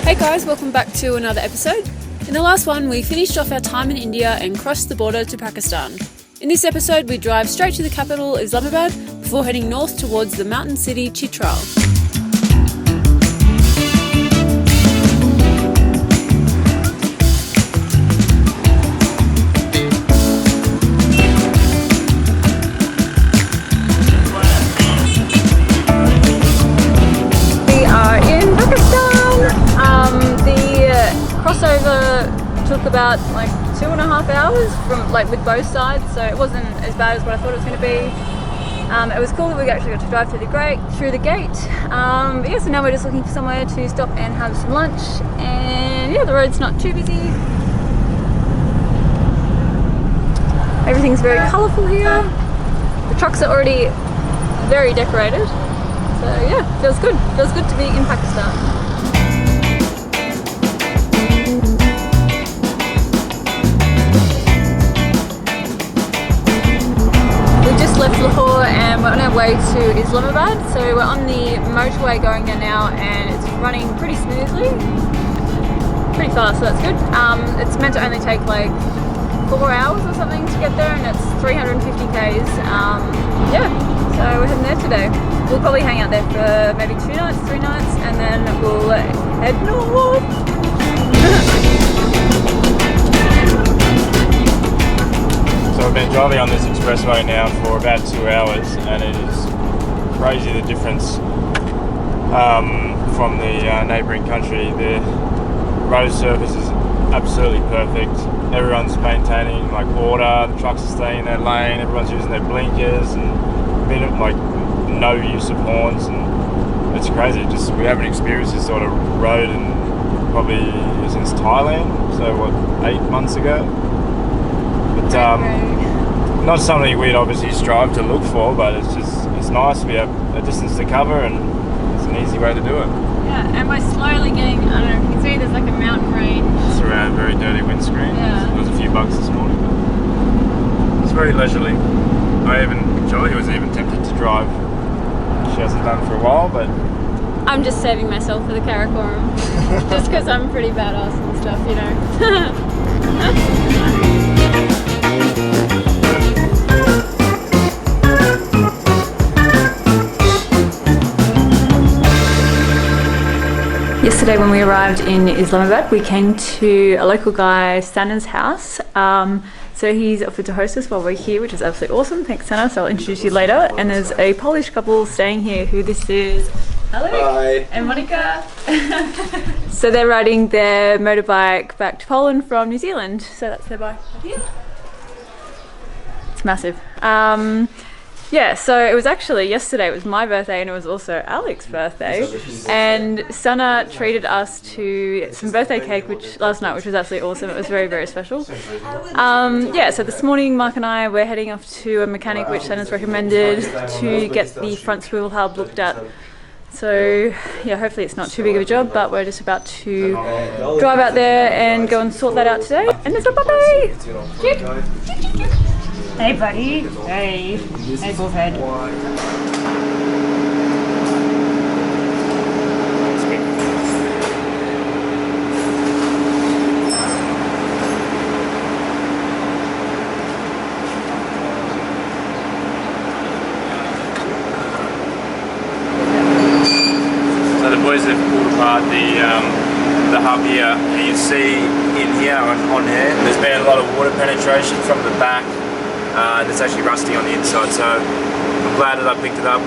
Hey guys, welcome back to another episode. In the last one, we finished off our time in India and crossed the border to Pakistan. In this episode, we drive straight to the capital, Islamabad, before heading north towards the mountain city, Chitral. Crossover took about like 2.5 hours from with both sides, so it wasn't as bad as what I thought it was going to be. It was cool that we actually got to drive through the gate. But yeah, so now we're just looking for somewhere to stop and have some lunch, and yeah, the road's not too busy. Everything's very colourful here. The trucks are already very decorated, so yeah, feels good. Feels good to be in Pakistan. Left Lahore and we're on our way to Islamabad, so we're on the motorway going there now, and it's running pretty smoothly, pretty fast, so that's good. It's meant to only take like 4 hours or something to get there, and it's 350 k's. Yeah, so we're heading there today. We'll probably hang out there for maybe 2 nights, 3 nights, and then we'll head north. So I've been driving on this expressway now for about 2 hours, and it is crazy the difference from the neighbouring country. The road surface is absolutely perfect. Everyone's maintaining like order, the trucks are staying in their lane, everyone's using their blinkers and no use of horns, and it's crazy. Just we haven't experienced this sort of road in probably since Thailand, so what, 8 months ago? But not something we'd obviously strive to look for, but it's nice. We have a distance to cover, and it's an easy way to do it. Yeah, and we're slowly getting, I don't know if you can see, there's like a mountain range. It's around a very dirty windscreen. Yeah. There was a few bugs this morning, but it's very leisurely. Jolie was even tempted to drive. She hasn't done for a while, but I'm just saving myself for the Karakoram, just because I'm pretty badass and stuff, you know. Yesterday when we arrived in Islamabad, we came to a local guy, Sana's house. So he's offered to host us while we're here, which is absolutely awesome. Thanks, Sana. So I'll introduce you later. And there's a Polish couple staying here who this is Alec. Hi. And Monica. So they're riding their motorbike back to Poland from New Zealand. So that's their bike here. It's massive. Yeah, so it was actually yesterday, it was my birthday, and it was also Alec's birthday, and Sana treated us to some birthday cake last night, which was absolutely awesome. It was very, very special. Yeah, so this morning Mark and I were heading off to a mechanic which Sana's recommended to get the front swivel hub looked at. So yeah, hopefully it's not too big of a job, but we're just about to drive out there and go and sort that out today. And there's a puppy! Hey buddy. Hey. Hey bullhead. so the boys have pulled apart the hub here, and you can see in here on here there's been a lot of water penetration from the back. It's actually rusty on the inside, so I'm glad that I picked it up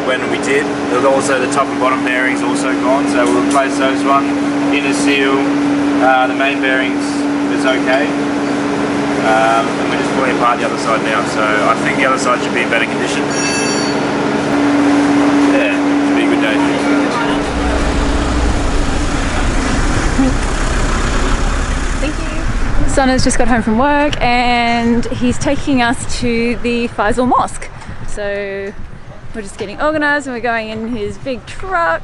when we did. There's also the top and bottom bearings also gone, so we'll replace those one. Inner seal, the main bearings is okay, and we're just pulling apart the other side now, so I think the other side should be in better condition. Yeah, should be a good day. Thank you. Sana's just got home from work and he's taking us to the Faisal Mosque. So we're just getting organised and we're going in his big truck.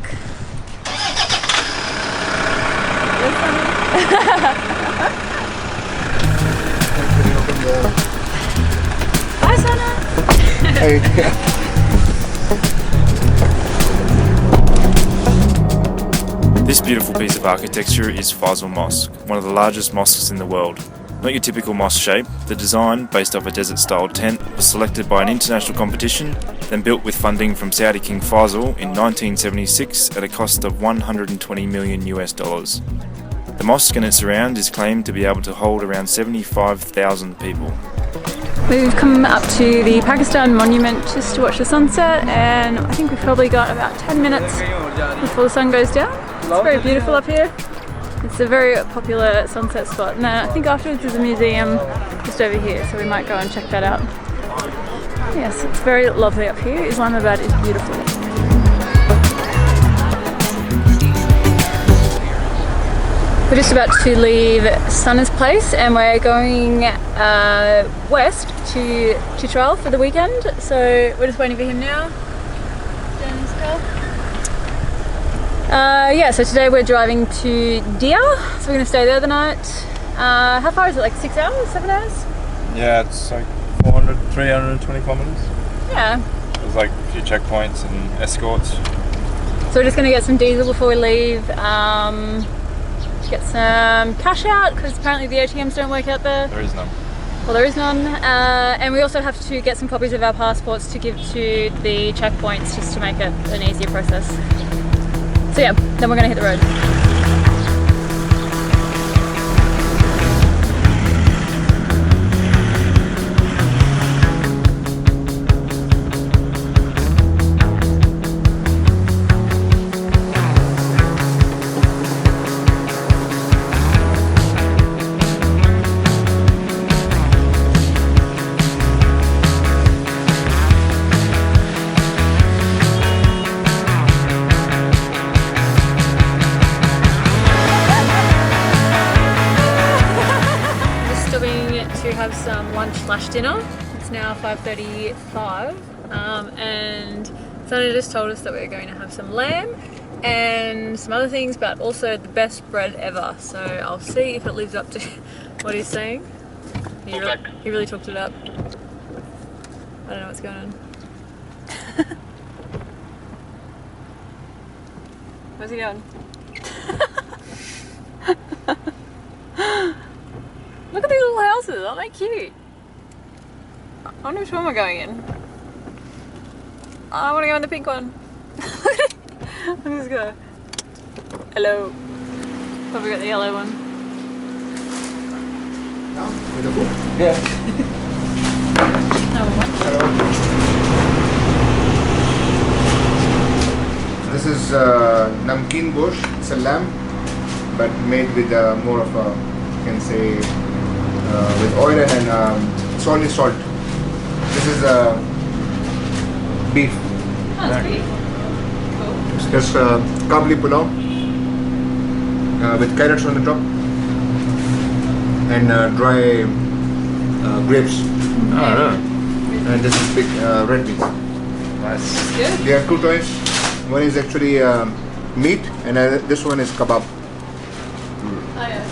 Bye, Sana! Hey. beautiful piece of architecture is Faisal Mosque, one of the largest mosques in the world. Not your typical mosque shape, the design, based off a desert-style tent, was selected by an international competition, then built with funding from Saudi King Faisal in 1976 at a cost of $120 million US. The mosque and its surround is claimed to be able to hold around 75,000 people. We've come up to the Pakistan monument just to watch the sunset, and I think we've probably got about 10 minutes before the sun goes down. It's very beautiful up here. It's a very popular sunset spot, and I think afterwards there's a museum just over here, so we might go and check that out. Yes, it's very lovely up here. Islamabad is beautiful. We're just about to leave Sana's place, and we're going west to Chitral for the weekend, so we're just waiting for him now. Yeah, so today we're driving to Dia, so we're going to stay there the night. How far is it, like 6 hours, 7 hours? Yeah, it's like 320 kilometers. Yeah. There's like a few checkpoints and escorts. So we're just going to get some diesel before we leave, get some cash out, because apparently the ATMs don't work out there. There is none. Well, there is none, and we also have to get some copies of our passports to give to the checkpoints just to make it an easier process. So yeah, then we're going to hit the road. Have some lunch/dinner. It's now 5:35, and Sana just told us that we're going to have some lamb and some other things, but also the best bread ever. So I'll see if it lives up to what he's saying. He really talked it up. I don't know what's going on. Where's he going? Look at these little houses, aren't they cute? I wonder which one we're going in. I want to go in the pink one. Let's go. Hello. Probably got the yellow one. Yeah. This is namkeen gosh. It's a lamb, but made with more of a, you can say, with oil and it's only salt. This is beef. Oh, it's beef. Cool. There's kabli pulao with carrots on the top and dry grapes. Oh, really? And this is big red beans. Nice. Good. There are two types. One is actually meat, and this one is kebab. Oh, yeah.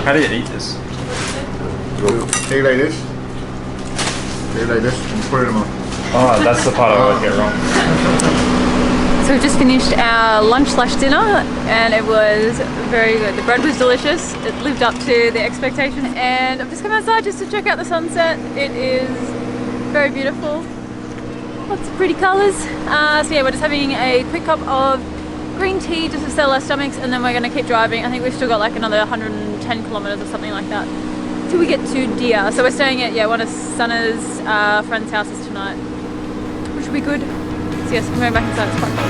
How do you eat this? Take it like this. Take it like this and put it in the mouth. Oh, that's the part I always get wrong. So we've just finished our lunch/dinner, and it was very good. The bread was delicious. It lived up to the expectation, and I've just come outside just to check out the sunset. It is very beautiful. Lots of pretty colours. So yeah, we're just having a quick cup of green tea just to settle our stomachs, and then we're going to keep driving. I think we've still got like another 110 kilometres or something like that till we get to Dia. So we're staying at one of Sana's friends' houses tonight, which will be good. So yes, I'm going back inside. It's quite cold.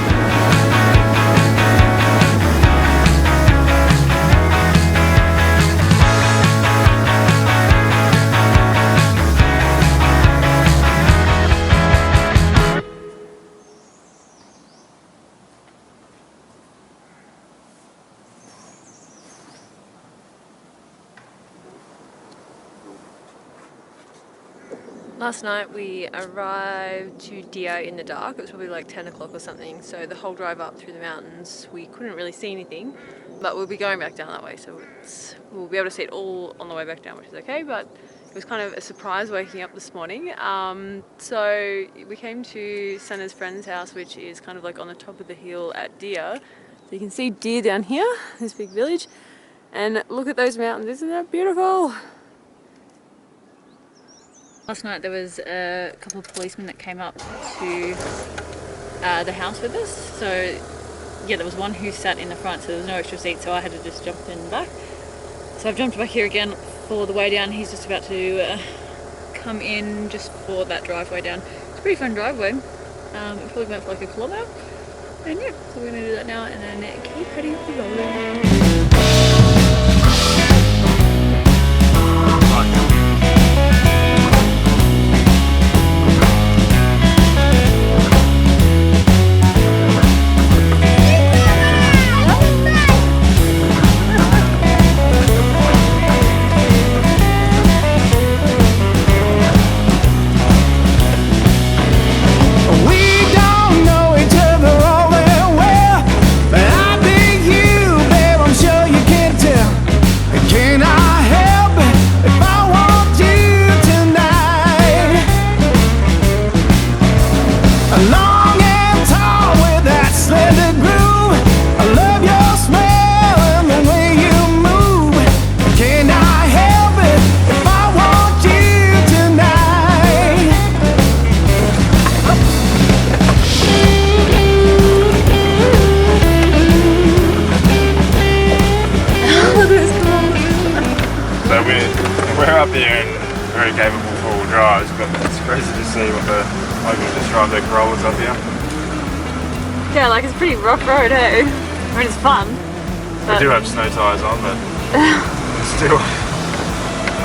Last night we arrived to Dia in the dark. It was probably like 10 o'clock or something, so the whole drive up through the mountains we couldn't really see anything, but we'll be going back down that way, so we'll be able to see it all on the way back down, which is okay. But it was kind of a surprise waking up this morning. So we came to Sana's friend's house, which is kind of like on the top of the hill at Dia. So you can see deer down here, this big village, and look at those mountains, isn't that beautiful? Last night there was a couple of policemen that came up to the house with us. So yeah, there was one who sat in the front, so there was no extra seat, so I had to just jump in the back. So I've jumped back here again for the way down. He's just about to come in just for that driveway down. It's a pretty fun driveway. It probably went for like a kilometre. And yeah, so we're going to do that now and then keep heading up the road. We're up here in very capable four-wheel drives, but it's crazy to see what the people just drive their Corollas up here. Yeah, like it's a pretty rough road, eh? I mean, it's fun. We do have snow tyres on, but still,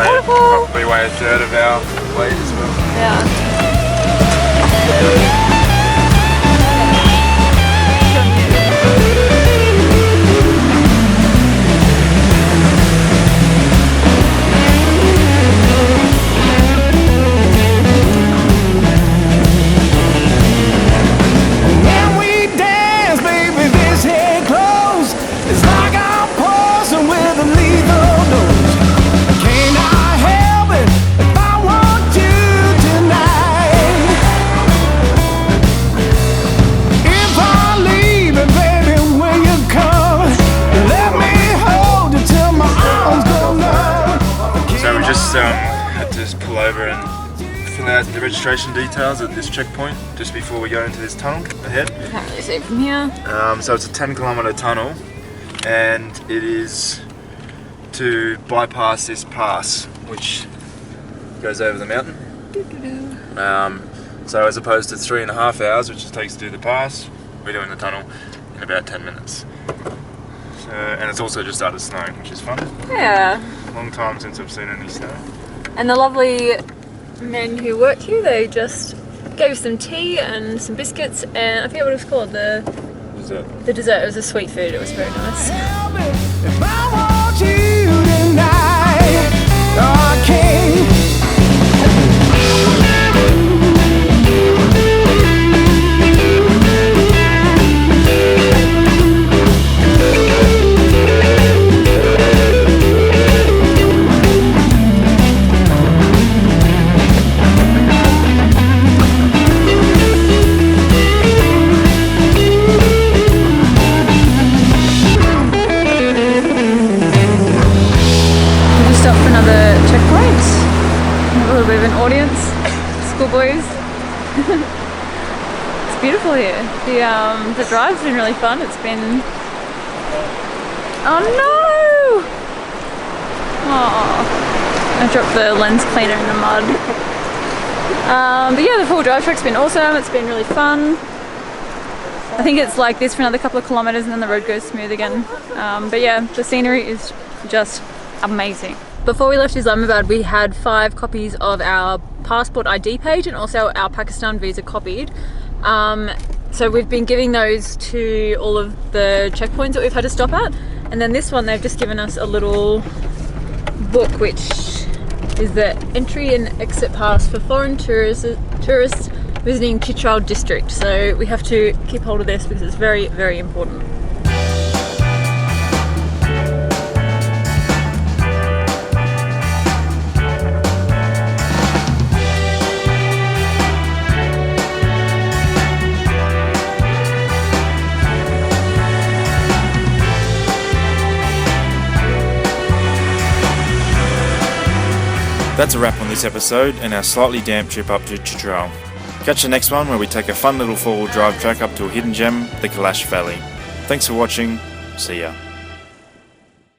they probably weigh a third of our weight as well. Yeah. Had to just pull over and fill out the registration details at this checkpoint just before we go into this tunnel ahead. Can't really see it from here. So it's a 10-kilometre tunnel, and it is to bypass this pass which goes over the mountain. So as opposed to 3.5 hours which it takes to do the pass, we're doing the tunnel in about 10 minutes. So, and it's also just started snowing, which is fun. Yeah. Long time since I've seen any snow. And the lovely men who work here, they just gave us some tea and some biscuits and I forget what it was called, the dessert. It was a sweet food, it was very nice. If I want you tonight, I can't. Schoolboys. It's beautiful here. The drive's been really fun. It's been... Oh no! Oh, I dropped the lens cleaner in the mud. But yeah, the full drive track's been awesome. It's been really fun. I think it's like this for another couple of kilometers and then the road goes smooth again. But yeah, the scenery is just amazing. Before we left Islamabad, we had 5 copies of our passport ID page and also our Pakistan visa copied. So we've been giving those to all of the checkpoints that we've had to stop at. And then this one, they've just given us a little book, which is the entry and exit pass for foreign tourists visiting CHITRAL district. So we have to keep hold of this because it's very, very important. That's a wrap on this episode and our slightly damp trip up to Chitral. Catch the next one where we take a fun little 4-wheel drive track up to a hidden gem, the Kalash Valley. Thanks for watching, see ya.